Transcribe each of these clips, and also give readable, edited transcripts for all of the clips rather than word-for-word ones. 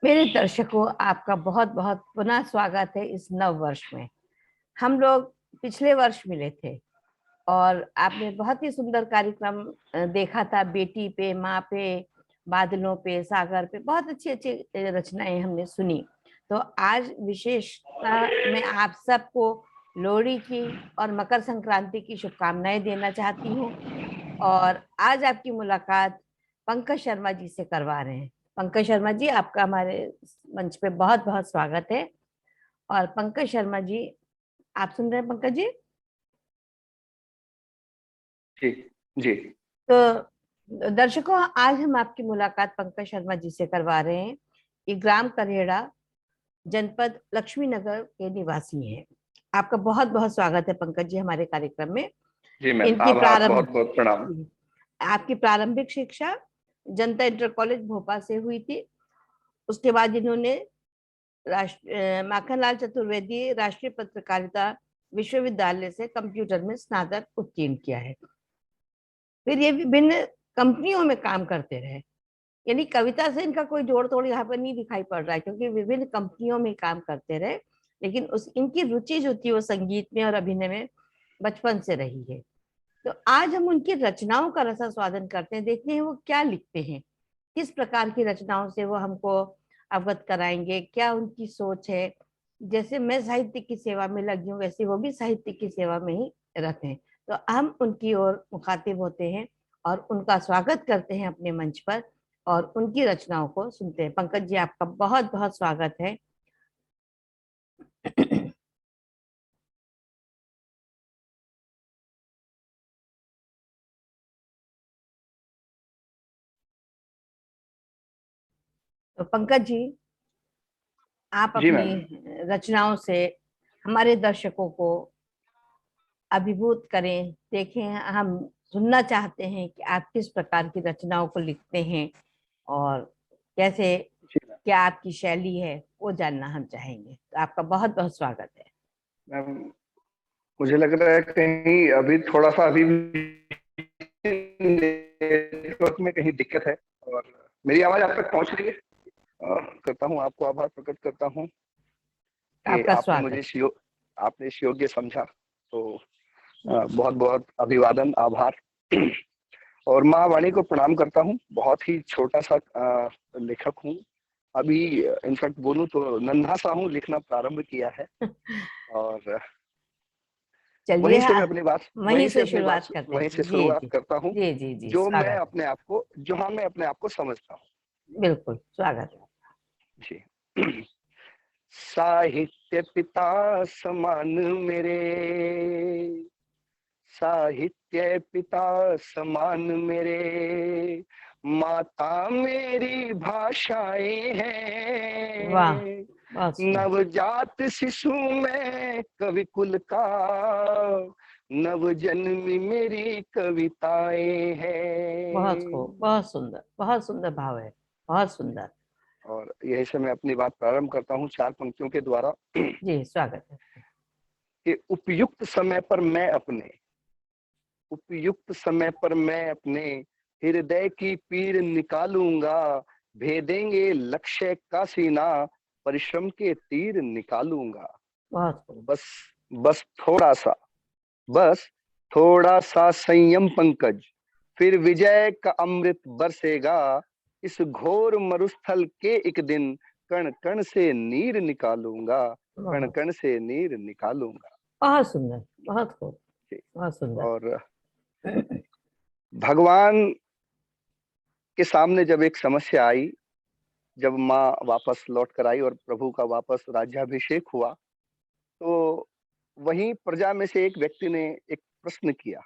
मेरे दर्शकों, आपका बहुत बहुत पुनः स्वागत है इस नव वर्ष में। हम लोग पिछले वर्ष मिले थे और आपने बहुत ही सुंदर कार्यक्रम देखा था। बेटी पे, माँ पे, बादलों पे, सागर पे बहुत अच्छी अच्छी रचनाएं हमने सुनी। तो आज विशेषता मैं आप सबको लोहड़ी की और मकर संक्रांति की शुभकामनाएं देना चाहती हूँ। और आज आपकी मुलाकात पंकज शर्मा जी से करवा रहे हैं। पंकज शर्मा जी, आपका हमारे मंच पे बहुत बहुत स्वागत है। और पंकज शर्मा जी, आप सुन रहे हैं पंकज जी? जी जी। तो दर्शकों, आज हम आपकी मुलाकात पंकज शर्मा जी से करवा रहे हैं। ये ग्राम करेड़ा, जनपद लक्ष्मी नगर के निवासी हैं। आपका बहुत बहुत स्वागत है पंकज जी हमारे कार्यक्रम में। जी मैम, इनकी आभार, प्रारंभ बहुत बहुत प्रणाम। आपकी प्रारंभिक शिक्षा जनता इंटर कॉलेज भोपाल से हुई थी। उसके बाद इन्होंने माखनलाल चतुर्वेदी राष्ट्रीय पत्रकारिता विश्वविद्यालय से कंप्यूटर में स्नातक उत्तीर्ण किया है। फिर ये विभिन्न कंपनियों में काम करते रहे। यानी कविता से इनका कोई जोड़ तोड़ यहाँ पर नहीं दिखाई पड़ रहा है, क्योंकि विभिन्न कंपनियों में काम करते रहे। लेकिन उस इनकी रुचि जो थी वो संगीत में और अभिनय में बचपन से रही है। तो आज हम उनकी रचनाओं का रसास्वादन करते हैं, देखते हैं वो क्या लिखते हैं, किस प्रकार की रचनाओं से वो हमको अवगत कराएंगे, क्या उनकी सोच है। जैसे मैं साहित्य की सेवा में लगी हूँ, वैसे वो भी साहित्य की सेवा में ही रहते हैं। तो हम उनकी ओर मुखातिब होते हैं और उनका स्वागत करते हैं अपने मंच पर और उनकी रचनाओं को सुनते हैं। पंकज जी, आपका बहुत बहुत स्वागत है। तो पंकज जी, आप जी अपनी मैम। रचनाओं से हमारे दर्शकों को अभिभूत करें। देखें, हम सुनना चाहते हैं कि आप किस प्रकार की रचनाओं को लिखते हैं और कैसे, जी मैम। क्या आपकी शैली है, वो जानना हम चाहेंगे। तो आपका बहुत बहुत स्वागत है। मैम, मुझे लग रहा है कहीं अभी थोड़ा सा अभी नेटवर्क में कहीं दिक्कत है और मेरी आवाज आप तक पहुंच रही है। करता हूँ, आपको आभार प्रकट करता हूँ कि आपका आपने स्वागत। मुझे आपने इस योग्य समझा। तो बहुत बहुत अभिवादन, आभार। और माँ वाणी को प्रणाम करता हूँ। बहुत ही छोटा सा लेखक हूँ। अभी इनफैक्ट बोलूं तो नन्हा सा हूँ, लिखना प्रारंभ किया है। और चलिए, वहीं वहीं से से अपनी बात शुरुआत करते वहीं हैं। से जी शुरुआत जी करता हूँ। जी जी जी, जो मैं स्वागत है। अपने आप को जो हाँ मैं अपने आप को समझता हूँ। बिल्कुल स्वागत है। जी। साहित्य पिता समान मेरे, साहित्य पिता समान मेरे, माता मेरी भाषाएं वाह, हैं। बहुत सुंदर। नवजात शिशु में कवि कुल का, नव जन्मी मेरी कविताएं बहुत खूब, हैं। बहुत सुंदर, बहुत सुंदर भाव है। बहुत सुंदर। और यही से मैं अपनी बात प्रारंभ करता हूँ चार पंक्तियों के द्वारा। जी, स्वागत है। कि उपयुक्त समय पर मैं अपने हृदय की पीर निकालूंगा, भेदेंगे लक्ष्य का सीना, परिश्रम के तीर निकालूंगा। बहुत खूब। बस बस थोड़ा सा बस थोड़ा सा संयम पंकज, फिर विजय का अमृत बरसेगा। इस घोर मरुस्थल के एक दिन, कण कण से नीर निकालूंगा, कण बहुत कण से नीर निकालूंगा। बहुत सुंदर, बहुत खूब, जी। बहुत सुंदर। और भगवान के सामने जब एक समस्या आई, जब माँ वापस लौट कर आई और प्रभु का वापस राज्याभिषेक हुआ, तो वहीं प्रजा में से एक व्यक्ति ने एक प्रश्न किया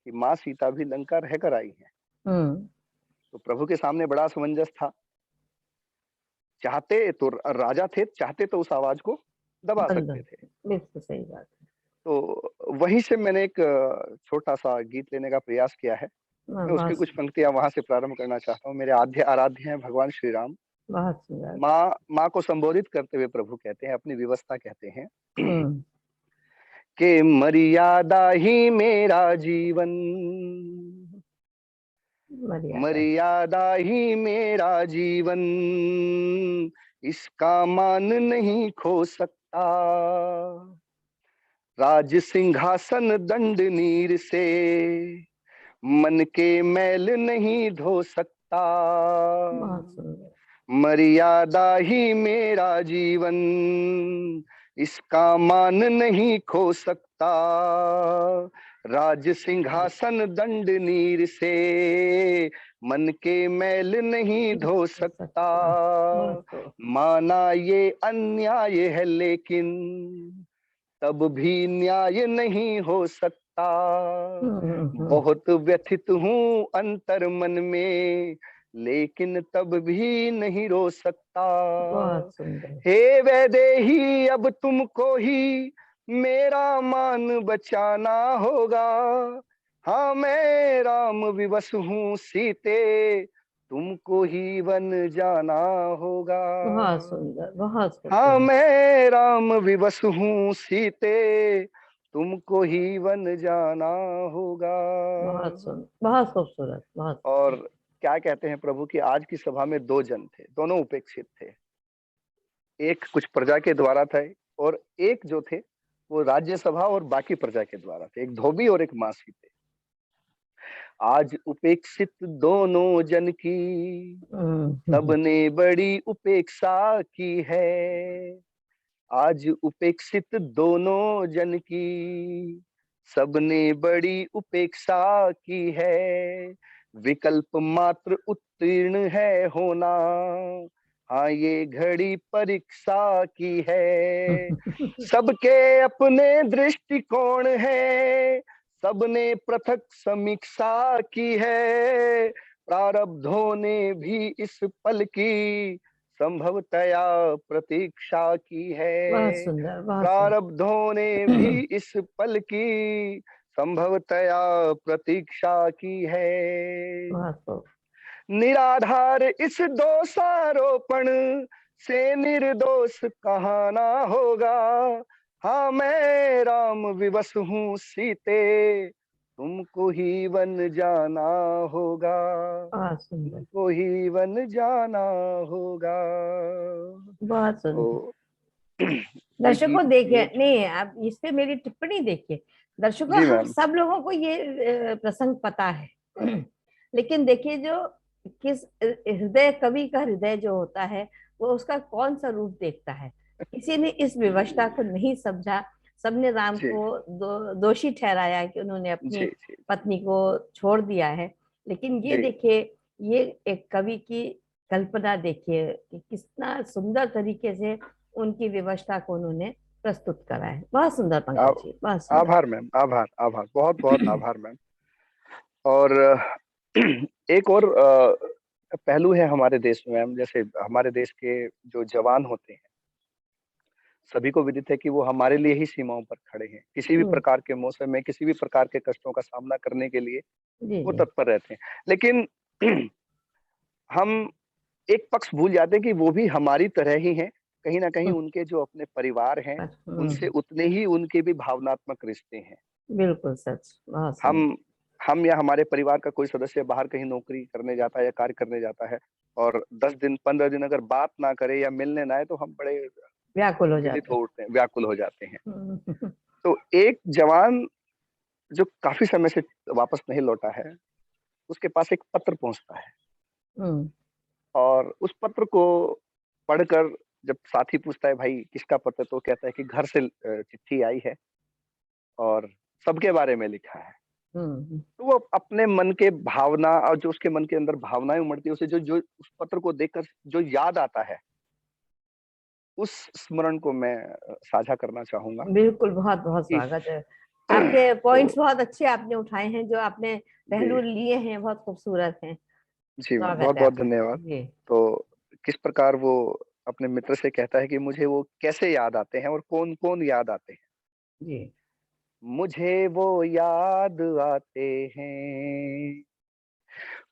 कि माँ सीता भी लंका रह कर आई है। हम्म। तो प्रभु के सामने बड़ा असमंजस था। चाहते तो राजा थे, चाहते तो उस आवाज को दबा सकते बंधन। थे। बिल्कुल सही बात तो वहीं से मैंने एक छोटा सा गीत लेने का प्रयास किया है। है। मैं उसकी कुछ पंक्तियां वहां से प्रारंभ करना चाहता हूँ। मेरे आद्य आराध्य हैं भगवान श्री राम। बहुत सुंदर। माँ को संबोधित करते हुए प्रभु कहते हैं, अपनी व्यवस्था कहते हैं हम्म। कि मर्यादा ही मेरा जीवन, मर्यादा। मर्यादा ही मेरा जीवन, इसका मान नहीं खो सकता। राज सिंहासन दंड नीर से, मन के मैल नहीं धो सकता। बहुत सुंदर। मर्यादा ही मेरा जीवन, इसका मान नहीं खो सकता। राज सिंहासन दंड नीर से, मन के मैल नहीं नहीं धो हो सकता। सकता। बहुत खूब। माना ये अन्याय है लेकिन तब भी न्याय नहीं हो सकता। हम्म। बहुत व्यथित हूँ अंतर मन में, लेकिन तब भी नहीं रो सकता। बहुत सुंदर। हे वैदेही, अब तुमको ही मेरा मान बचाना होगा। हाँ, मैं राम विवश हूँ सीते, तुमको ही वन जाना होगा। बहुत सुंदर, बहुत हाँ, खूबसूरत। मैं राम विवश हूँ सीते, तुमको ही वन जाना होगा। बहुत सुंदर, बहुत खूबसूरत, बहुत। और क्या कहते हैं प्रभु की आज की सभा में दो जन थे, दोनों उपेक्षित थे। एक कुछ प्रजा के द्वारा थे और एक जो थे वो राज्यसभा और बाकी प्रजा के द्वारा थे। एक धोबी और एक मासी थे। आज उपेक्षित दोनों जन की, सबने बड़ी उपेक्षा की है। आज उपेक्षित दोनों जन की, सबने बड़ी उपेक्षा की है। विकल्प मात्र उत्तीर्ण है होना, हाँ ये घड़ी परीक्षा की है। सबके अपने दृष्टिकोण है, सबने पृथक समीक्षा की है। प्रारब्धों ने भी इस पल की संभवतया प्रतीक्षा की बहुत है। सुंदर, बहुत प्रारब्धों ने भी सुंदर। इस पल की संभवतया प्रतीक्षा की है। बहुत खूब। निराधार इस दोषारोपण से निर्दोष कहना होगा। हाँ, मैं राम विवश हूँ सीते, तुमको ही वन जाना होगा। बहुत सुंदर, तुमको ही वन जाना होगा। बहुत सुंदर। तो ये गीत दर्शकों देखिए, ये नहीं आप इस पे मेरी टिप्पणी देखिए। दर्शकों, जी हम मैम। सब लोगों को ये प्रसंग पता है। लेकिन देखिए, जो किस हृदय, कवि का हृदय जो होता है, वो उसका कौन सा रूप देखता है। किसी ने इस विवशता को नहीं समझा। सबने राम जी को दोषी ठहराया कि उन्होंने जी अपनी जी पत्नी को छोड़ दिया है। लेकिन ये जी। देखिए, ये एक कवि की कल्पना देखिए कि कितना सुंदर तरीके से उनकी विवशता को उन्होंने प्रस्तुत करा है। बहुत सुंदर पंकज जी, बहुत सुंदर। आभार मैम, आभार आभार, बहुत बहुत आभार मैम। और एक और पहलू है हमारे देश में मैम। जैसे हमारे देश के जो जवान होते हैं, सभी को विदित है कि वो हमारे लिए ही सीमाओं पर खड़े हैं। किसी भी हम्म, प्रकार के मौसम में, किसी भी प्रकार के कष्टों का सामना करने के लिए जी वो जी। तत्पर रहते हैं। लेकिन हम एक पक्ष भूल जाते हैं कि वो भी हमारी तरह ही हैं। कहीं ना कहीं उनके जो अपने परिवार हैं, उनसे हम्म, उतने ही उनके भी भावनात्मक रिश्ते हैं। बिल्कुल सच, बहुत सुंदर। हम हम या हमारे परिवार का कोई सदस्य बाहर कहीं नौकरी करने जाता है या कार्य करने जाता है, और 10 दिन 15 दिन अगर बात ना करे या मिलने ना आए, तो हम बड़े व्याकुल हो विचलित जाते हो उठते हैं, व्याकुल हो जाते हैं। हैं। तो एक जवान जो काफी समय से वापस नहीं लौटा है, उसके पास एक पत्र पहुंचता है। हम्म, और उस पत्र को पढ़कर जब साथी पूछता है, भाई किसका पत्र, तो कहता है कि घर से चिट्ठी आई है और सबके बारे में लिखा है। हम्म, तो वो अपने मन के भावना, और जो उसके मन के अंदर भावनाएं उमड़ती है, उसे जो जो उस पत्र को देखकर जो याद आता है, उस स्मरण को मैं साझा करना चाहूंगा बिल्कुल, बहुत बहुत कि स्वागत है। आपके तो पॉइंट्स बहुत अच्छे आपने उठाए हैं, जो आपने जी पहलू लिए हैं बहुत खूबसूरत हैं। जी मैम, स्वागत बहुत है बहुत आपका धन्यवाद। जी। तो किस प्रकार वो अपने मित्र से कहता है कि मुझे वो कैसे याद आते हैं और कौन कौन याद आते हैं। जी। मुझे वो याद आते हैं,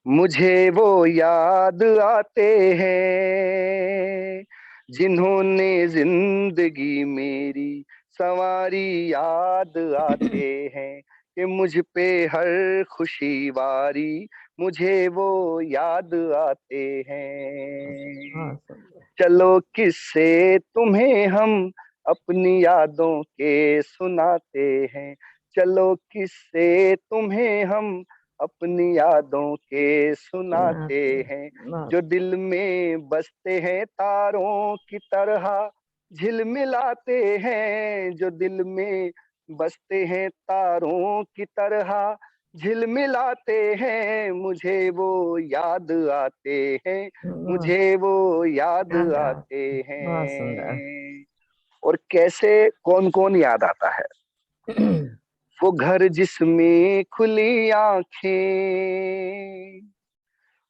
मुझे वो याद आते हैं, जिन्होंने जिंदगी मेरी संवारी। याद आते हैं कि मुझ पे हर खुशी वारी मुझे वो याद आते हैं। बहुत सुंदर। चलो किससे तुम्हें हम अपनी यादों के सुनाते हैं। चलो किससे तुम्हें हम अपनी यादों के सुनाते सुनाते हैं। बहुत। जो दिल में बसते हैं तारों की तरह झिलमिलाते हैं। जो दिल में बसते हैं तारों की तरह झिलमिलाते हैं। मुझे वो याद आते हैं। बहुत मुझे वो याद याद आते आते, बहुत सुंदर। हैं। और कैसे कौन कौन याद आता है। वो घर जिसमें खुली आंखें।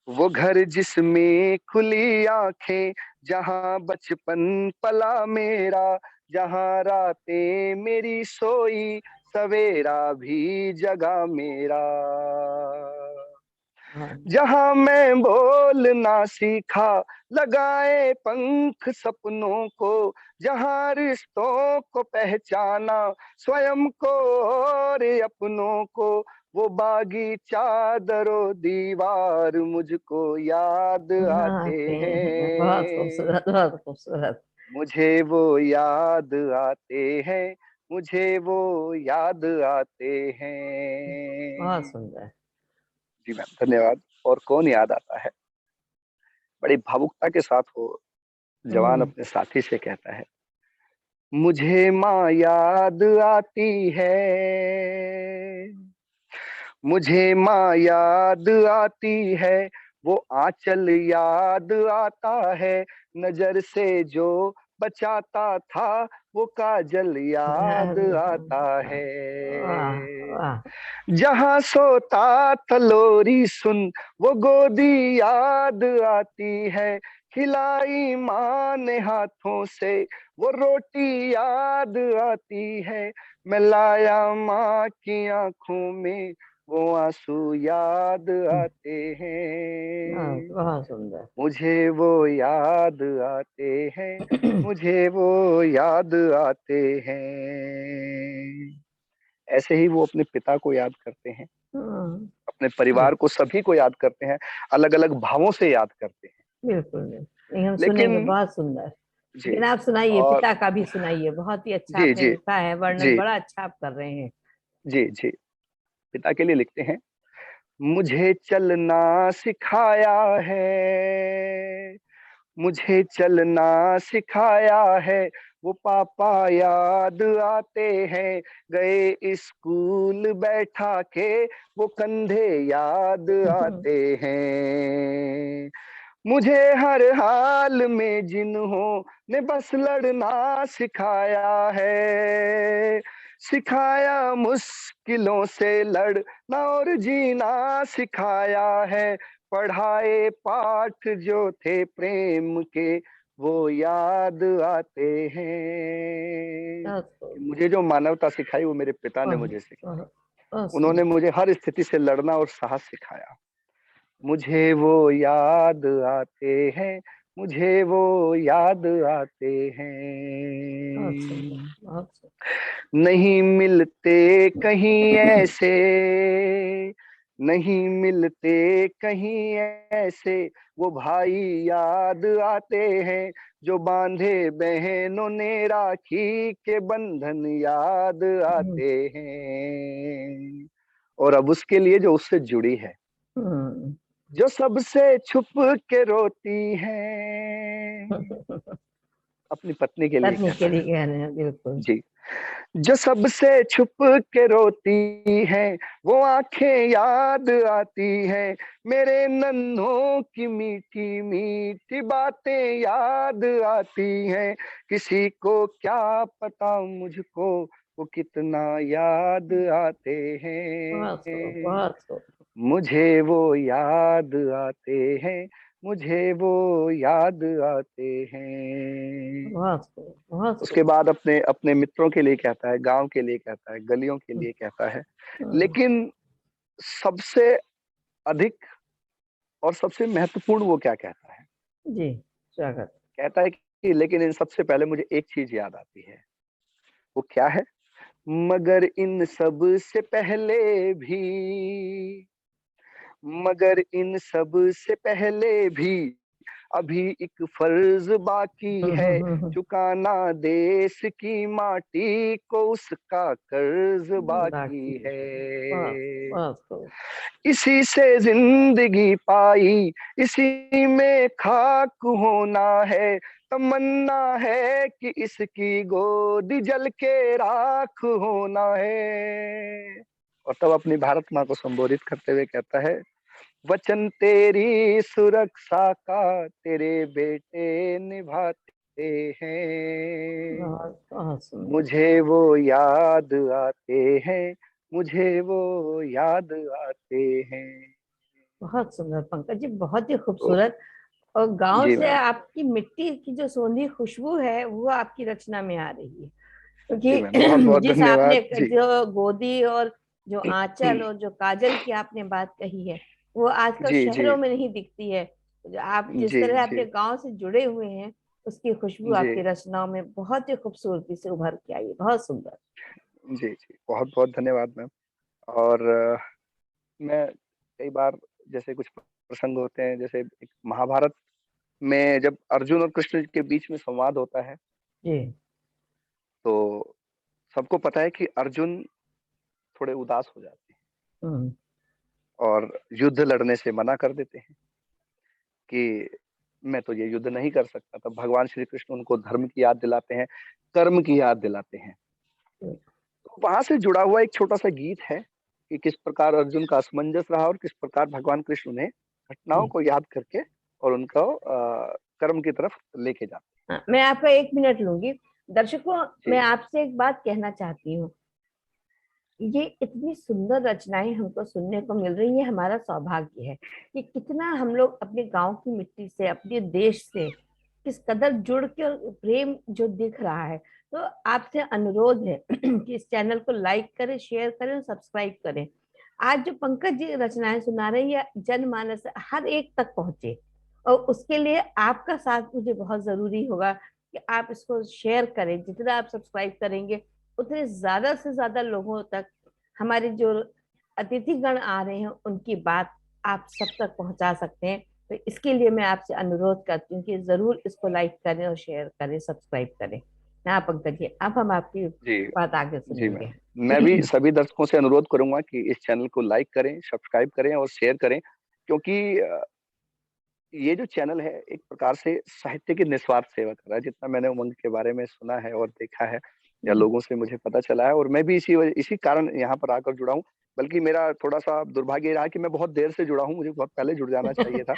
वो घर जिसमें खुली आंखें। जहां बचपन पला मेरा। जहां रातें मेरी सोई सवेरा भी जगा मेरा। बहुत। जहां मैं बोलना सीखा लगाए पंख सपनों को। जहां रिश्तों को पहचाना स्वयं को और अपनों को। वो बागीचा दरो दीवार मुझको याद आते आते हैं, बहुत हैं। खूबसूरत, बहुत खूबसूरत। मुझे वो याद आते हैं। मुझे वो याद आते बहुत हैं। सुंदर। जी मैम धन्यवाद। और कौन याद आता है। बड़ी भावुकता के साथ वो जवान हम्म। अपने साथी से कहता है। मुझे माँ याद आती है। मुझे माँ याद आती है। वो आंचल याद आता है। नजर से जो बचाता था वो काजल याद आता है। वाह वाह। जहां सोता तलोरी सुन वो गोदी याद आती है। खिलाई माँ ने हाथों से वो रोटी याद आती है। मैं लाया माँ की आंखों में वो आंसू याद आते हैं। बहुत सुंदर। मुझे वो याद आते हैं। मुझे वो याद आते हैं। ऐसे ही वो अपने पिता को याद करते हैं। हम्म, अपने परिवार को सभी को याद करते हैं। अलग अलग भावों से याद करते हैं। बिल्कुल बिल्कुल। नहीं, हम सुनेंगे, लेकिन बहुत सुंदर। जी लेकिन आप सुनाइए, और पिता का भी सुनाइए, बहुत ही अच्छा जी आपने जी लिखा है, वर्णन जी बड़ा अच्छा आप कर रहे हैं। जी जी पिता के लिए लिखते हैं। मुझे चलना सिखाया है। मुझे चलना सिखाया है। वो पापा याद आते हैं। गए स्कूल बैठा के वो कंधे याद आते हैं। मुझे हर हाल में जिन्होंने बस लड़ना सिखाया है। सिखाया मुश्किलों से लड़ना और जीना सिखाया है। पढ़ाए पाठ जो थे प्रेम के वो याद आते हैं। बहुत खूब, मुझे जो मानवता सिखाई वो मेरे पिता ने बहुत मुझे सिखाई। बहुत बहुत उन्होंने सुंदर। मुझे हर स्थिति से लड़ना और साहस सिखाया। मुझे वो याद आते हैं। मुझे वो याद आते बहुत सुंदर, हैं। बहुत सुंदर। नहीं मिलते कहीं ऐसे। नहीं मिलते कहीं ऐसे। वो भाई याद आते हैं। जो बांधे बहनों ने राखी के बंधन याद आते हैं। और अब उसके लिए जो उससे जुड़ी है। हम्म। जो सबसे छुप के रोती है। अपनी पत्नी के लिए पत्नी के कहता लिए है। कह रहे हैं, बिल्कुल। जी। जो सबसे छुप के रोती है वो आंखें याद आती हैं। मेरे नन्हों की मीठी मीठी बातें याद आती हैं। किसी को क्या पता मुझको वो कितना याद आते बहुत खूब, हैं। बहुत खूब। मुझे वो याद आते हैं। मुझे वो याद आते हैं। बहुत खूब, बहुत उसके खूब। बाद अपने अपने मित्रों के लिए कहता है। गांव के लिए कहता है। गलियों के लिए कहता है। हम्म, लेकिन सबसे अधिक और सबसे महत्वपूर्ण वो क्या कहता है। जी, स्वागत। कहता है कि लेकिन इन सबसे पहले मुझे एक चीज याद आती है। वो क्या है। मगर इन सब से पहले भी मगर इन सब से पहले भी अभी एक फर्ज बाकी है, चुकाना देश की माटी को उसका कर्ज बाकी बाकी वाह, है। वाह, वाह। इसी से जिंदगी पाई, इसी में खाक होना है, तमन्ना है कि इसकी गोद जल के राख होना है। और तब अपनी भारत माँ को संबोधित करते हुए कहता है, वचन तेरी सुरक्षा का तेरे बेटे निभाते हैं, बहुत बहुत सुंदर। मुझे वो याद आते हैं, मुझे वो याद आते हैं। बहुत सुंदर पंकज जी, बहुत ही तो खूबसूरत। और गांव जी से मैम, आपकी मिट्टी की जो सोंधी खुशबू है वो आपकी रचना में आ रही है, जी क्योंकि मैम, बहुत बहुत जिस आपने धन्यवाद जी। जो गोदी और जो आंचल और जो काजल की आपने बात कही है, वो आजकल जी जी शहरों में नहीं दिखती है। जो आप जिस जी तरह जी अपने गांव से जुड़े हुए हैं, उसकी खुशबू जी आपकी रचनाओं में बहुत ही खूबसूरती से उभर के आई है। बहुत सुंदर। जी जी, बहुत बहुत धन्यवाद मैम। और मैं कई बार, जैसे कुछ प्रसंग होते हैं, जैसे एक महाभारत में जब अर्जुन और कृष्ण के बीच में संवाद होता है, जी। तो सबको पता है कि अर्जुन थोड़े उदास हो जाते हैं हम्म। और युद्ध लड़ने से मना कर देते हैं कि मैं तो ये युद्ध नहीं कर सकता। तब भगवान श्री कृष्ण उनको धर्म की याद दिलाते हैं, कर्म की याद दिलाते हैं। तो वहां से जुड़ा हुआ एक छोटा सा गीत है कि किस प्रकार अर्जुन का असमंजस रहा और किस प्रकार भगवान कृष्ण ने घटनाओं जी। को याद करके और उनको कर्म की तरफ लेके जाते हाँ, मैं आपका 1 मिनट लूंगी। दर्शकों, हैं। मैं जी आपसे एक बात कहना चाहती हूँ। ये इतनी सुंदर रचनाएं हमको सुनने को मिल रही है, हमारा सौभाग्य है कि कितना हम लोग अपने गांव की मिट्टी से, अपने देश से किस कदर जुड़ के और प्रेम जो दिख रहा है। तो आपसे अनुरोध है कि इस चैनल को लाइक करें, शेयर करें और सब्सक्राइब करें। आज जो पंकज जी रचनाएं सुना रहे हैं, ये जनमानस हर एक तक पहुंचे, और उसके लिए आपका साथ मुझे बहुत जरूरी होगा कि आप इसको शेयर करें। जितना आप सब्सक्राइब करेंगे, उतने ज्यादा से ज्यादा लोगों तक हमारे जो अतिथिगण आ रहे हैं उनकी बात आप सब तक पहुंचा सकते हैं। तो इसके लिए मैं आपसे अनुरोध करती हूँ कि जरूर इसको लाइक करें और शेयर करें, सब्सक्राइब करें। हाँ पंकज जी, अब हम आपकी जी बात आगे जी सुनेंगे। मैम, मैं भी सभी दर्शकों से अनुरोध करूंगा कि इस चैनल को लाइक करें, सब्सक्राइब करें और शेयर करें, क्योंकि ये जो चैनल है एक प्रकार से साहित्य की निस्वार्थ सेवा कर रहा है। जितना मैंने उमंग के बारे में सुना है और देखा है, या लोगों से मुझे पता चला है, और मैं भी इसी कारण यहाँ पर आकर जुड़ा हूँ। बल्कि मेरा थोड़ा सा दुर्भाग्य रहा कि मैं बहुत देर से जुड़ा हूँ, मुझे बहुत पहले जुड़ जाना चाहिए था।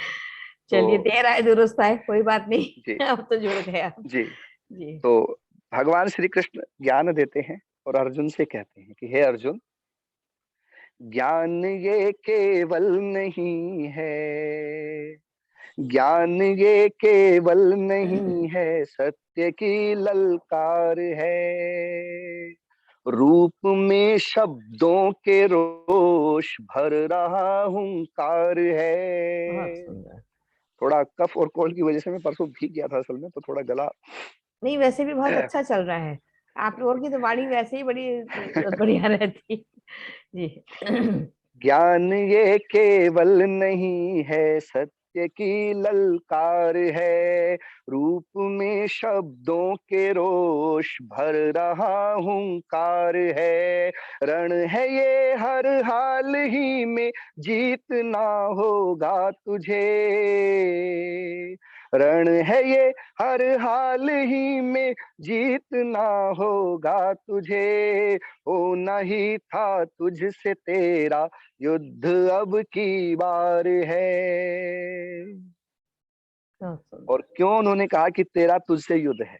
चलिए, तो देर आए दुरुस्त आए, कोई बात जी नहीं। अब तो जुड़ गए आप। जी, जी। तो भगवान श्री कृष्ण ज्ञान देते हैं और अर्जुन से कहते हैं कि हे अर्जुन, ज्ञान ये केवल नहीं है, ज्ञान ये केवल नहीं है, सत्य की ललकार है। रूप में शब्दों के रोष भर रहा हूंकार बहुत है। सुंदर। थोड़ा कफ और कोल्ड की वजह से मैं परसों भीग गया था असल में, तो थोड़ा गला नहीं, वैसे भी बहुत अच्छा चल रहा है। आप लोगों की तो वाणी वैसे ही बड़ी बढ़िया रहती है। जी। ज्ञान ये केवल नहीं है, सत्य की ललकार है। रूप में शब्दों के रोष भर रहा हूंकार है। रण है ये हर हाल ही में, जीतना होगा तुझे। रण है ये हर हाल ही में, जीतना होगा तुझे। होना ही था तुझसे तेरा युद्ध अब की बार है। बहुत और सुंदर। क्यों उन्होंने कहा कि तेरा तुझसे युद्ध है?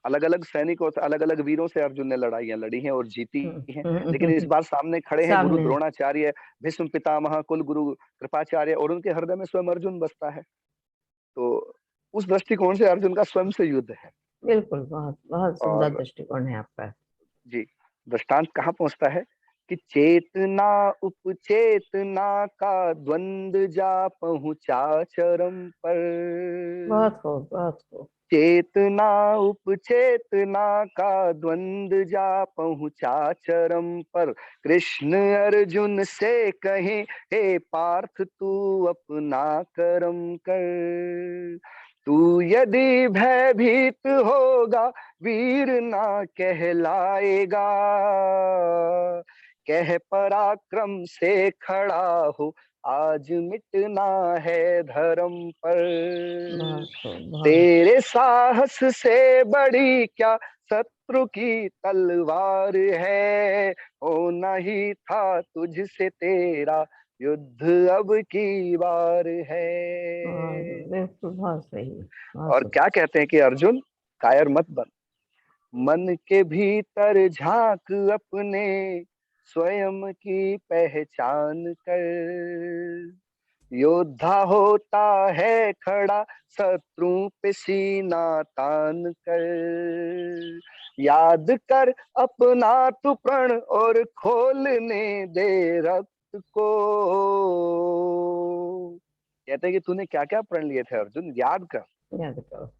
अलग अलग सैनिकों से, अलग अलग वीरों से अर्जुन ने लड़ाइयां लड़ी हैं और जीती हैं, लेकिन इस हम्म। बार सामने खड़े हैं गुरु सामने। द्रोणाचार्य, भीष्म पितामह, कुल गुरु कृपाचार्य, और उनके हृदय में स्वयं अर्जुन बसता है। तो उस दृष्टिकोण से अर्जुन का स्वयं से युद्ध है। बिल्कुल, बहुत बहुत सुंदर और दृष्टिकोण है आपका। जी, दृष्टांत कहाँ पहुंचता है कि चेतना उपचेतना का द्वंद जा पहुंचा चरम पर। बहुत खूब, बहुत खूब। चेतना उपचेतना का द्वंद जा पहुंचा चरम पर। कृष्ण अर्जुन से कहे, हे पार्थ तू अपना कर्म कर। तू यदि भयभीत होगा वीर ना कहलाएगा। कह पराक्रम से खड़ा हो, आज मिटना है धर्म पर। बहुत खूब, बहुत। तेरे साहस से बड़ी क्या शत्रु की तलवार है। होना ही था तुझसे तेरा युद्ध अब की बार है। बिल्कुल, बहुत सही, बहुत और क्या सुंदर। कहते हैं कि अर्जुन, कायर मत बन, मन के भीतर झांक अपने, स्वयं की पहचान कर। योद्धा होता है खड़ा शत्रु पे सीना तान कर। याद कर अपना तू प्रण और खोलने दे रक्त को। कहते हैं कि तूने क्या क्या प्रण लिए थे अर्जुन, याद कर। याद करो।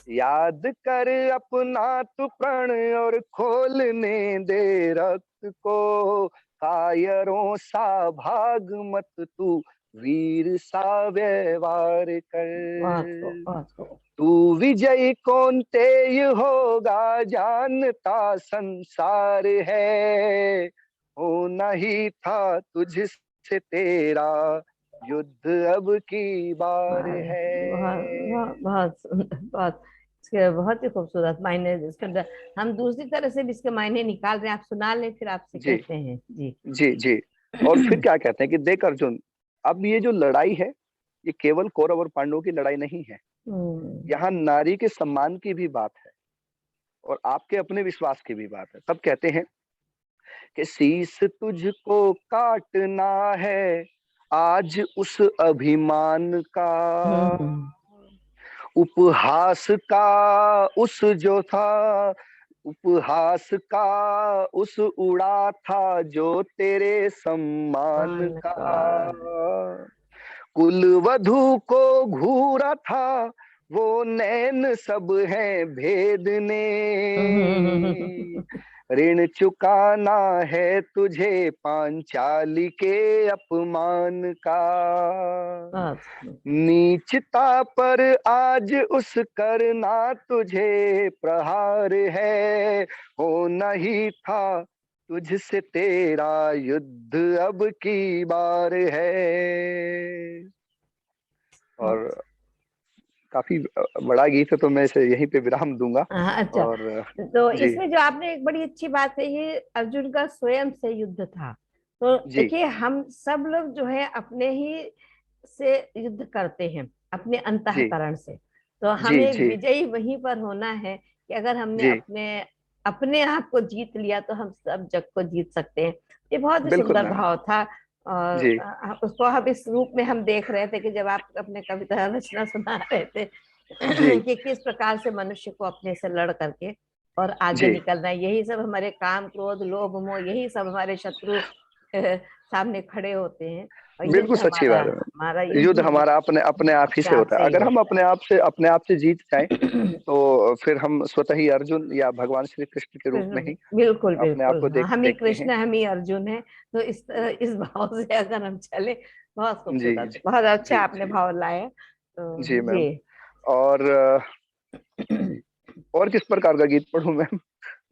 याद कर अपना तू प्रण और खोलने दे रक्त को। कायरों सा भाग मत तू, वीर सा व्यवहार बहुत खूब, कर। बहुत खूब। तू विजयी कौन तेय होगा, जानता संसार है। होना ही था तुझसे तेरा युद्ध अब की बार अरे, बहुत है। बहुत बहुत सुंदर, बहुत। इसके बहुत ही खूबसूरत मायने इसके अंदर। हम दूसरी तरह से भी इसके मायने निकाल रहे हैं, आप सुना लें फिर आपसे जी कहते हैं जी। जी जी। और फिर क्या कहते हैं कि देख अर्जुन, अब ये जो लड़ाई है, ये केवल कौरव और पांडवों की लड़ाई नहीं है। हम्म। यहाँ नारी के सम्मान की भी बात है और आपके अपने विश्वास की भी बात है। तब कहते हैं कि शीश तुझको काटना है आज उस अभिमान का। हम्म। उपहास का उस जो था, उपहास का उस उड़ा था जो तेरे सम्मान मान का। का। कुल वधु को घूरा था, वो नैन सब हैं भेदने। ऋण चुकाना है तुझे पांचाली के अपमान का। बहुत। नीचता पर आज उस करना तुझे प्रहार है। होना ही था तुझसे तेरा युद्ध अब की बार है। और काफी बड़ा गीत है तो मैं इसे यहीं पे विराम दूंगा। हाँ, अच्छा। और तो जी इसमें जो आपने एक बड़ी अच्छी बात कही है, अर्जुन का स्वयं से युद्ध था। तो जी देखिए, हम सब लोग जो है अपने ही से युद्ध करते हैं, अपने जी अंतःकरण से। तो जी हमें जी विजयी वहीं पर होना है कि अगर हमने जी अपने अपने आप को जीत लिया तो हम सब जग को जीत सकते हैं। ये बहुत ही बिल्कुल सुंदर मैम। भाव था। और जी उसको हम इस रूप में हम देख रहे थे कि जब आप अपने कविता रचना सुना रहे थे जी कि किस प्रकार से मनुष्य को अपने से लड़ करके और आगे जी निकलना है। यही सब हमारे काम, क्रोध, लोभ, मोह, यही सब हमारे शत्रु सामने खड़े होते हैं। और युद्ध बिल्कुल सच्ची हमारा बात है हमारा मैम। युद्ध युद्ध ही हमारा अपने अपने आप ही अपने से आप होता है। से ही अगर हम होता अपने आप से जीत जाए तो फिर हम स्वतः ही अर्जुन या भगवान श्री कृष्ण के रूप में है। ही बिल्कुल, अपने आप बिल्कुल। को हाँ, हम ही देखते हैं। कृष्ण, हम ही अर्जुन है। तो इस भाव से अगर हम चले, बहुत जी खूबसूरत, जी बहुत अच्छा जी आपने जी भाव लाए। तो जी मैम। जी। और और किस प्रकार का गीत पढ़ूं मैम?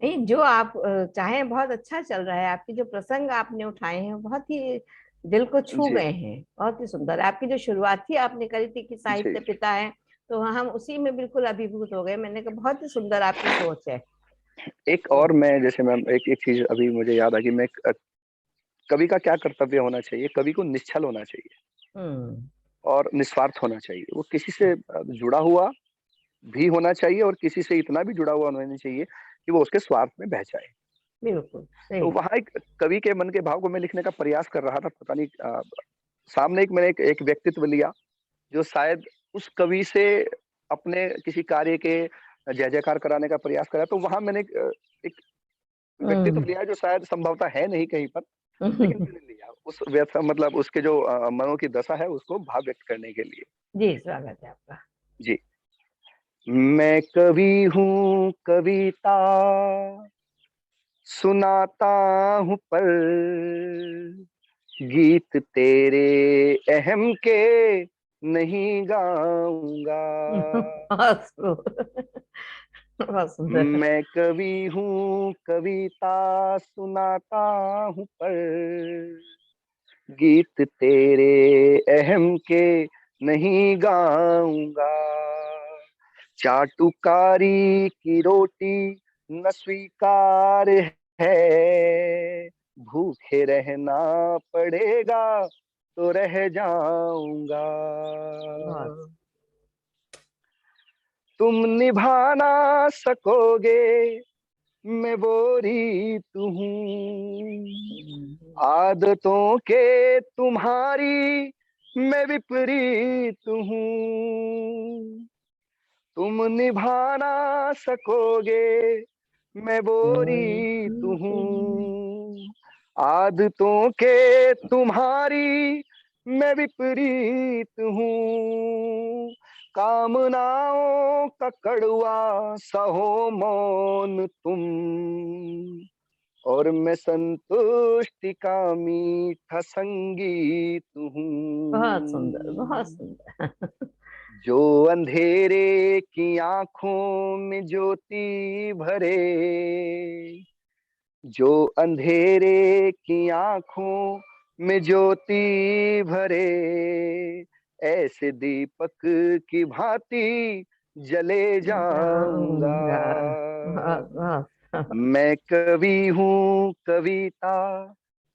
नहीं, जो आप चाहें, बहुत अच्छा चल रहा है। आपके जो प्रसंग आपने उठाए हैं बहुत ही दिल को छू जी गए हैं, बहुत ही सुंदर। आपकी जो शुरुआत थी आपने करी थी कि जी। साहित्य पिता है, तो हम उसी में बिल्कुल अभिभूत हो गए। मैंने कहा बहुत ही सुंदर आपकी सोच है। एक तो और मैं जैसे मैम एक एक चीज अभी मुझे याद आ गई। मैं कवि का क्या कर्तव्य होना चाहिए? कवि को निश्चल होना चाहिए हम्म। और निस्वार्थ होना चाहिए। वो किसी से जुड़ा हुआ भी होना चाहिए और किसी से इतना भी जुड़ा हुआ होना चाहिए कि वो उसके स्वार्थ में बह जाए। बिल्कुल तो सही। वहां एक कवि के मन के भाव को मैं लिखने का प्रयास कर रहा था। पता नहीं सामने मैंने एक व्यक्तित्व लिया जो शायद उस कवि से अपने किसी कार्य के जय जयकार कराने का प्रयास करा। तो वहां मैंने एक व्यक्तित्व हम्म। लिया जो शायद संभवतः है नहीं कहीं पर। लेकिन मैंने लिया उस व्यथा, मतलब उसके जो मनों की दशा है उसको भाव व्यक्त करने के लिए। जी, स्वागत है आपका। जी। मैं कवि हूँ, कविता सुनाता हूँ, पर गीत तेरे अहम के नहीं गाऊंगा। बहुत बहुत सुंदर। मैं कवि हूँ, कविता सुनाता हूँ, पर गीत तेरे अहम के नहीं गाऊंगा। चाटुकारी की रोटी न स्वीकार है, भूखे रहना पड़ेगा तो रह जाऊंगा। बहुत। तुम निभा ना सकोगे, मैं वो रीत हूँ, आदतों के तुम्हारी मैं विपरीत हूँ। तुम निभा ना सकोगे, मैं वो रीत हूँ, आदतों के तुम्हारी मैं विपरीत हूँ। कामनाओं का कड़वा सहो मौन तुम, और मैं संतुष्टि का मीठा संगीत बहुत सुंदर, बहुत हूँ। सुंदर। जो अंधेरे की आंखों में ज्योति भरे, जो अंधेरे की आंखों में ज्योति भरे, ऐसे दीपक की भांति जले जाऊंगा। जाऊंगा। बहुत बहुत। मैं कवि हूँ, कविता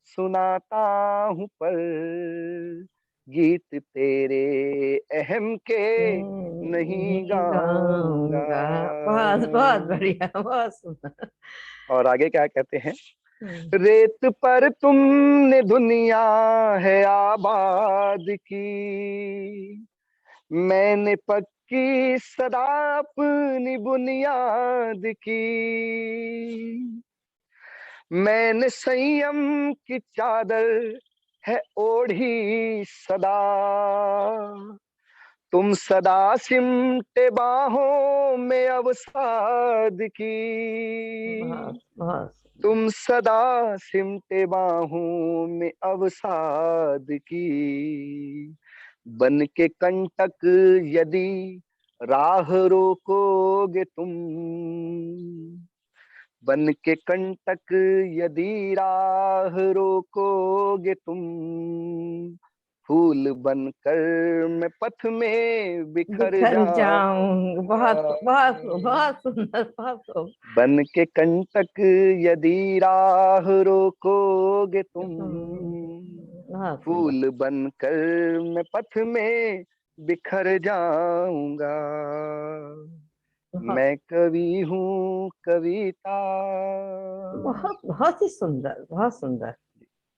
सुनाता हूँ, पर गीत तेरे अहम के नहीं नहीं गाऊंगा। गाऊंगा। बहुत बहुत बढ़िया, बहुत सुंदर। और आगे क्या कहते हैं? हम्म। रेत पर तुमने दुनिया है आबाद की, मैंने पक्की सदा अपनी बुनियाद की। मैंने संयम की चादर है ओढ़ी सदा, तुम सदा सिमटे बाहों में अवसाद की। बहुत बहुत सुंदर। तुम सदा सिमटे बाहों में अवसाद की। बन के कंटक यदि राह रोकोगे तुम, बन के कंटक यदि राह रोकोगे तुम, फूल बनकर मैं पथ में बिखर बिखर जाऊं। बहुत जाऊंगा। बहुत बहुत सुंदर, बहुत खूब। बन के कंटक यदि राह रोकोगे तुम, बहुत सुंदर। फूल बनकर मैं पथ में बिखर जाऊंगा। बहुत मैं कवि हूँ, कविता। बहुत बहुत ही सुंदर, बहुत सुंदर।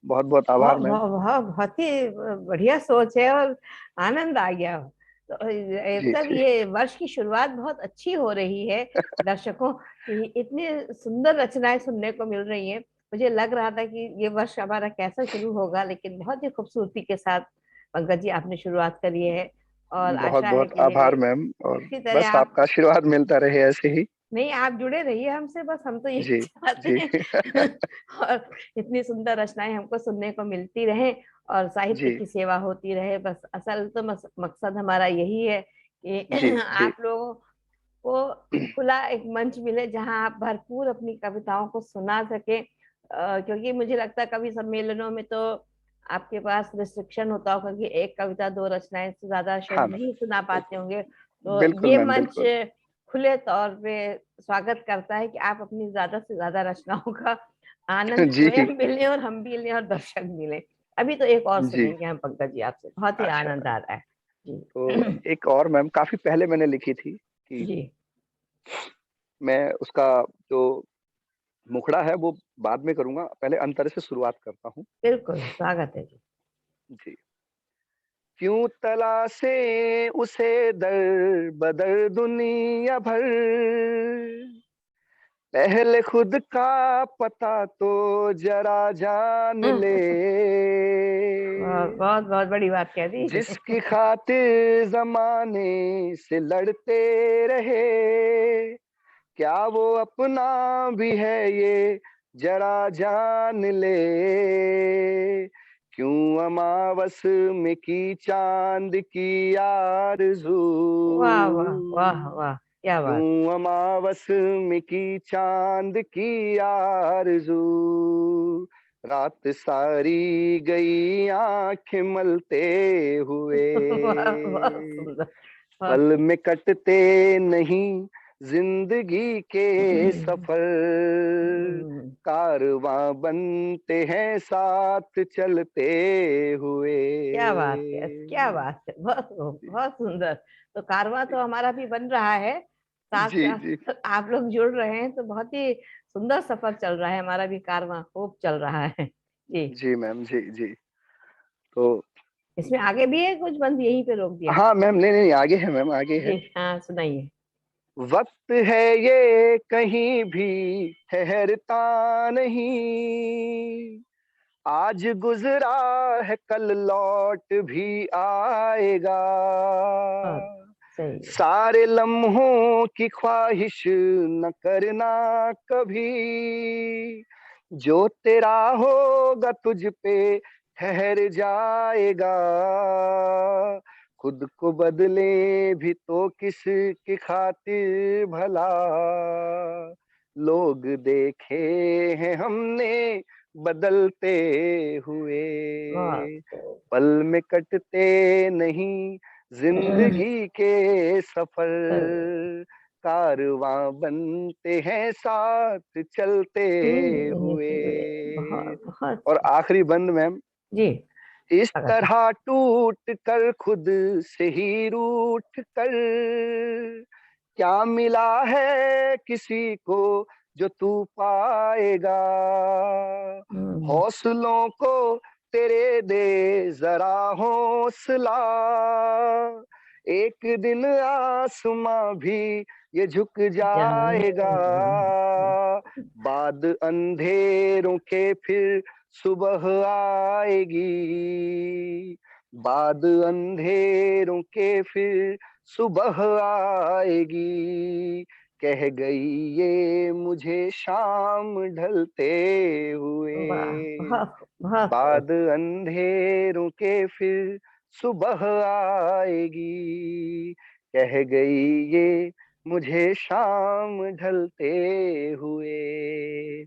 बहुत बहुत आभार बहुत मैम। बहुत बहुत बहुत ही बढ़िया सोच है, और आनंद आ गया। तो जी मतलब जी। ये वर्ष की शुरुआत बहुत अच्छी हो रही है दर्शकों की, इतनी सुंदर रचनाएं सुनने को मिल रही हैं। मुझे लग रहा था कि ये वर्ष हमारा कैसा शुरू होगा, लेकिन बहुत ही खूबसूरती के साथ पंकज जी आपने शुरुआत करी है। और बहुत आशा है बहुत कि आभार मैम, और इसी तरह बस आप, आपका आशीर्वाद मिलता रहे ऐसे ही। नहीं आप जुड़े रहिए हमसे, बस हम तो यही जी चाहते जी। हैं। और इतनी सुंदर रचनाएं हमको सुनने को मिलती रहे, और साहित्य जी की सेवा होती रहे। बस असल तो मकसद हमारा यही है जी कि जी। आप लोगों को खुला एक मंच मिले जहां आप भरपूर अपनी कविताओं को सुना सके। क्योंकि मुझे लगता है कवि सम्मेलनों में तो आपके पास रिस्ट्रिक्शन होता होगा कि एक कविता दो रचनाएं से ज्यादा शायद हाँ मैम, नहीं सुना पाते बिल्कुल होंगे। तो बिल्कुल ये मैम, मंच बिल्कुल। खुले तौर पे स्वागत करता है कि आप अपनी ज्यादा से ज्यादा रचनाओं का आनंद जी स्वयं भी लें, और हम भी लें, और दर्शक भी लें। अभी तो एक और जी। सुनेंगे हम पंकज जी आपसे, बहुत ही अच्छा आनंद मैम, आ रहा है। तो जी। एक और मैम, काफी पहले मैंने लिखी थी कि जी मैं उसका जो मुखड़ा है वो बाद में करूंगा, पहले अंतर से शुरुआत करता हूँ। बिल्कुल, स्वागत है जी। जी। क्यों तलाशे उसे दर बदर दुनिया भर, पहले खुद का पता तो जरा जान ले, बहुत बहुत बड़ी बात कह दी। जिसकी खातिर जमाने से लड़ते रहे, क्या वो अपना भी है ये जरा जान ले। क्यों अमावस में की चांद की आरज़ू, वाह वाह वाह वाह, क्या बात। क्यों अमावस में की चांद की आरज़ू, रात सारी गई आंखें मलते हुए। वाह, बहुत सुंदर, बहुत पल सुंदर। में कटते नहीं जिंदगी के सफर, कारवां बनते हैं साथ चलते हुए। क्या बात है, क्या बात है, बहुत बहुत सुंदर। तो कारवां तो हमारा भी बन रहा है, साथ जी जी साथ आप लोग जुड़ रहे हैं, तो बहुत ही सुंदर सफर चल रहा है, हमारा भी कारवां खूब चल रहा है जी। जी मैम, जी जी। तो इसमें आगे भी है कुछ, बंद यहीं पे रोक दिया? हाँ मैम, नहीं नहीं, आगे है मैम, आगे है। जी हाँ, सुनाइए। वक्त है ये कहीं भी ठहरता नहीं, आज गुजरा है कल लौट भी आएगा। बहुत सही है। सारे लम्हों की ख्वाहिश न करना कभी, जो तेरा होगा तुझ पे ठहर जाएगा। खुद को बदले भी तो किस की खातिर भला, लोग देखे हैं हमने बदलते हुए। बहुत पल में कटते नहीं जिंदगी के सही। सफर, कारवां बनते हैं साथ चलते हुए। बहुत बहुत और आखिरी बंद मैम, जी। इस स्वागत है। तरह टूट कर खुद से ही रूठ कर, क्या मिला है किसी को जो तू पाएगा। हम्म, हौसलों को तेरे दे जरा हौसला, एक दिन आसमां भी ये झुक जाएगा। जाएगा। बाद अंधेरों के फिर सुबह आएगी, बाद अंधेरों के फिर सुबह आएगी। कह गई ये मुझे शाम ढलते हुए, वाह, बहुत बहुत बाद अंधेरों के फिर सुबह आएगी। कह गई ये मुझे शाम ढलते हुए,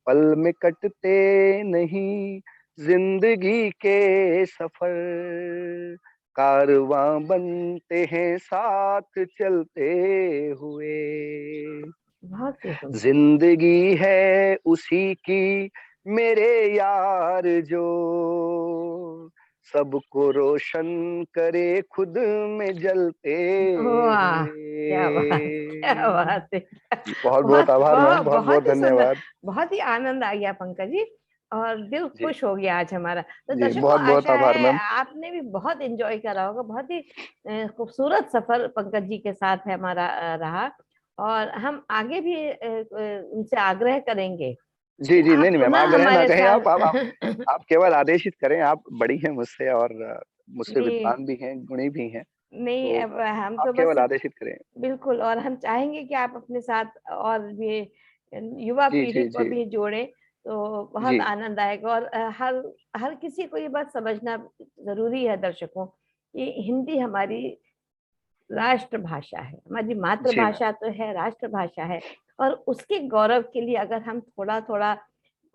पल में कटते नहीं जिंदगी के सफर, कारवां बनते हैं साथ चलते हुए। बहुत ही सुंदर। जिंदगी है उसी की मेरे यार, जो सबको रोशन करे खुद में जलते वाह, क्या बात, क्या हुए। बात है, बहुत बहुत बहुत आभार मैम, बहुत बहुत बहुत बहुत ही सुंदर। धन्यवाद। बहुत ही आनंद आ गया पंकज जी, और दिल जी खुश हो गया आज हमारा। तो जी, दर्शकों, बहुत बहुत आशा आभार है मैम। आपने भी बहुत एंजॉय करा होगा। बहुत ही खूबसूरत सफर पंकज जी के साथ है हमारा रहा, और हम आगे भी उनसे आग्रह करेंगे जी कि जी, नहीं आप नहीं मैम, पुनः आग्रह ना हमारे कहें साथ। आप केवल आदेशित करें। आप बड़ी हैं मुझसे, और मुझसे जी, विद्वान भी हैं, गुणी भी हैं। नहीं, तो अब हम आप तो बस, केवल आदेशित करें। बिल्कुल, और हम चाहेंगे कि आप अपने साथ और भी युवा जी पीढ़ी जी को जी भी जोड़ें, तो बहुत जी आनंद आएगा। और हर हर किसी को ये बात समझना जरूरी है दर्शकों, कि हिंदी हमारी राष्ट्रभाषा है, हमारी जी मैम, मातृभाषा तो है, राष्ट्रभाषा है। और उसके गौरव के लिए अगर हम थोड़ा थोड़ा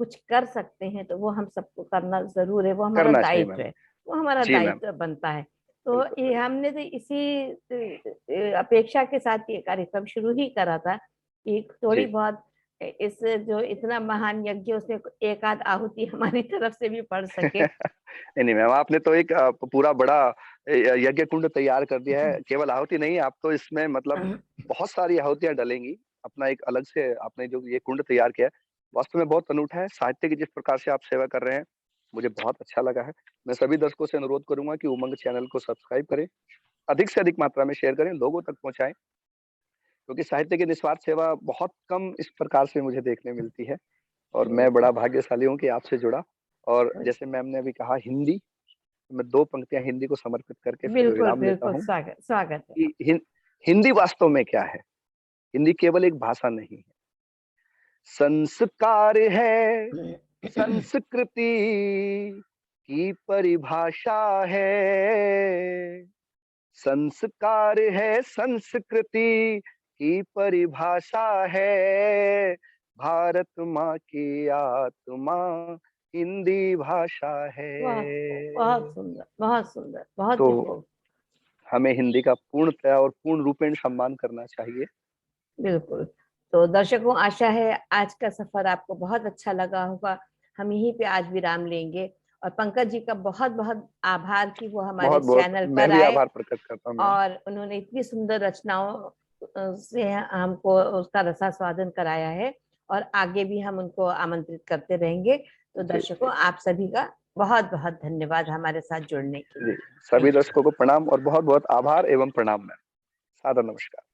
कुछ कर सकते हैं, तो वो हम सबको करना जरूर है, वो हमारा करना चाहिए दायित्व मैम। है, वो हमारा जी मैम, दायित्व बनता है। तो बिल्कुल ये बिल्कुल। हमने तो इसी अपेक्षा के साथ ये कार्यक्रम शुरू ही करा था, कि थोड़ी जी बहुत इस जो इतना महान यज्ञ, उसमें एक आध आहुति हमारी तरफ से भी पड़ सके। नहीं नहीं मैम, आपने तो एक पूरा बड़ा यज्ञ कुंड तैयार कर दिया है। केवल आहुति नहीं, आप तो इसमें मतलब बहुत सारी आहुतियां डलेंगी। अपना एक अलग से आपने जो ये कुंड तैयार किया है, वास्तव में बहुत अनूठा है। साहित्य की जिस प्रकार से आप सेवा कर रहे हैं, मुझे बहुत अच्छा लगा है। मैं सभी दर्शकों से अनुरोध करूंगा कि उमंग चैनल को सब्सक्राइब करें, अधिक से अधिक मात्रा में शेयर करें, लोगों तक पहुंचाएं। क्योंकि साहित्य की निस्वार्थ सेवा बहुत कम इस प्रकार से मुझे देखने मिलती है, और मैं बड़ा भाग्यशाली हूँ कि आपसे जुड़ा। और जैसे मैम ने अभी कहा हिंदी, मैं 2 पंक्तियाँ हिंदी को समर्पित करके फिर बिल्कुल विराम लेता बिल्कुल, हूँ स्वागत स्वागत है। कि हिंदी वास्तव में क्या है? हिंदी केवल एक भाषा नहीं है, संस्कार है, संस्कृति की परिभाषा है। संस्कार है, संस्कृति की परिभाषा है। भारत माँ की आत्मा हिंदी भाषा वाह, है। बहुत सुंदर, बहुत सुंदर, बहुत तो ही खूब। हमें हिंदी का पूर्णतया और पूर्ण रूपेण सम्मान करना चाहिए। बिल्कुल। तो दर्शकों, आशा है आज का सफर आपको बहुत अच्छा लगा होगा। हम यहीं पे आज विराम लेंगे, और पंकज जी का बहुत बहुत आभार कि वो हमारे बहुत बहुत चैनल मैं पर भी आए आभार प्रकट करता हूँ मैम। और उन्होंने इतनी सुंदर रचनाओं से हमको उसका रसास्वादन कराया है, और आगे भी हम उनको आमंत्रित करते रहेंगे। तो जी दर्शकों, आप सभी का बहुत बहुत धन्यवाद हमारे साथ जुड़ने के जी, लिए। सभी थैंक यू। दर्शकों को प्रणाम और बहुत बहुत आभार एवं प्रणाम मैम। सादर नमस्कार।